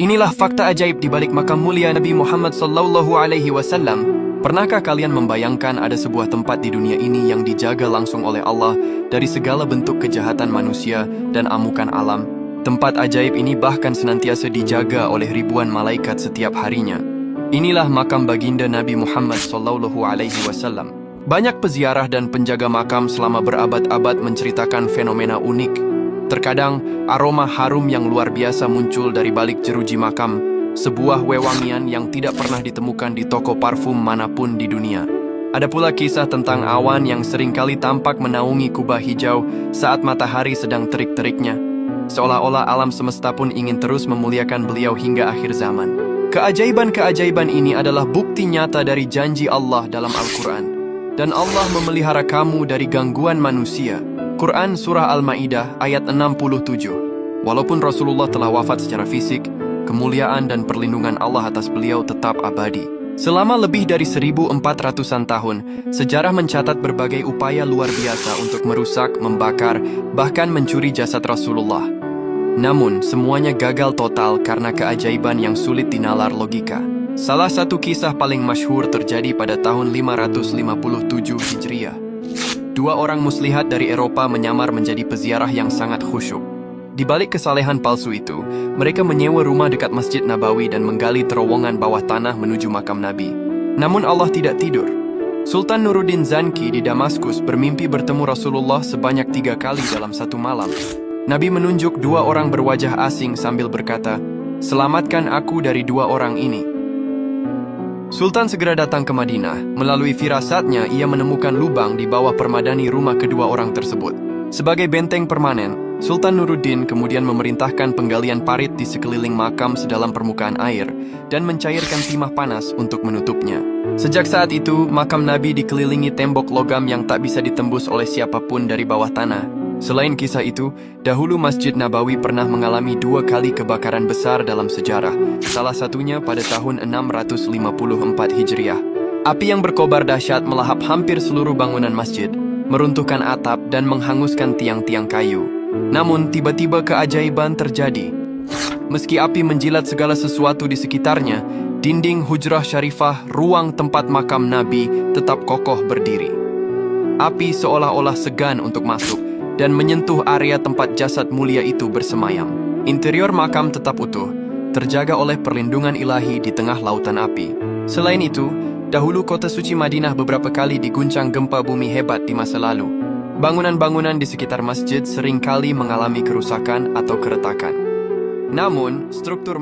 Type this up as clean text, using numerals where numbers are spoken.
Inilah fakta ajaib di balik makam mulia Nabi Muhammad SAW. Pernahkah kalian membayangkan ada sebuah tempat di dunia ini yang dijaga langsung oleh Allah dari segala bentuk kejahatan manusia dan amukan alam? Tempat ajaib ini bahkan senantiasa dijaga oleh ribuan malaikat setiap harinya. Inilah makam baginda Nabi Muhammad SAW. Banyak peziarah dan penjaga makam selama berabad-abad menceritakan fenomena unik. Terkadang, aroma harum yang luar biasa muncul dari balik jeruji makam, sebuah wewangian yang tidak pernah ditemukan di toko parfum manapun di dunia. Ada pula kisah tentang awan yang seringkali tampak menaungi Kubah Hijau saat matahari sedang terik-teriknya. Seolah-olah alam semesta pun ingin terus memuliakan beliau hingga akhir zaman. Keajaiban-keajaiban ini adalah bukti nyata dari janji Allah dalam Al-Quran. Dan Allah memelihara kamu dari gangguan manusia. Quran Surah Al-Ma'idah ayat 67. Walaupun Rasulullah telah wafat secara fisik, kemuliaan dan perlindungan Allah atas beliau tetap abadi. Selama lebih dari 1400-an tahun, sejarah mencatat berbagai upaya luar biasa untuk merusak, membakar, bahkan mencuri jasad Rasulullah. Namun, semuanya gagal total karena keajaiban yang sulit dinalar logika. Salah satu kisah paling masyhur terjadi pada tahun 557 Hijriah. Dua orang muslihat dari Eropa menyamar menjadi peziarah yang sangat khusyuk. Di balik kesalehan palsu itu, mereka menyewa rumah dekat Masjid Nabawi dan menggali terowongan bawah tanah menuju makam Nabi. Namun Allah tidak tidur. Sultan Nuruddin Zanki di Damaskus bermimpi bertemu Rasulullah sebanyak 3 kali dalam satu malam. Nabi menunjuk 2 orang berwajah asing sambil berkata, "Selamatkan aku dari 2 orang ini." Sultan segera datang ke Madinah. Melalui firasatnya, ia menemukan lubang di bawah permadani rumah kedua orang tersebut. Sebagai benteng permanen, Sultan Nuruddin kemudian memerintahkan penggalian parit di sekeliling makam sedalam permukaan air dan mencairkan timah panas untuk menutupnya. Sejak saat itu, makam Nabi dikelilingi tembok logam yang tak bisa ditembus oleh siapapun dari bawah tanah. Selain kisah itu, dahulu Masjid Nabawi pernah mengalami 2 kali kebakaran besar dalam sejarah, salah satunya pada tahun 654 Hijriah. Api yang berkobar dahsyat melahap hampir seluruh bangunan masjid, meruntuhkan atap dan menghanguskan tiang-tiang kayu. Namun, tiba-tiba keajaiban terjadi. Meski api menjilat segala sesuatu di sekitarnya, dinding Hujrah Syarifah, ruang tempat makam Nabi, tetap kokoh berdiri. Api seolah-olah segan untuk masuk dan menyentuh area tempat jasad mulia itu bersemayam. Interior makam tetap utuh, terjaga oleh perlindungan ilahi di tengah lautan api. Selain itu, dahulu kota suci Madinah beberapa kali diguncang gempa bumi hebat di masa lalu. Bangunan-bangunan di sekitar masjid seringkali mengalami kerusakan atau keretakan. Namun, struktur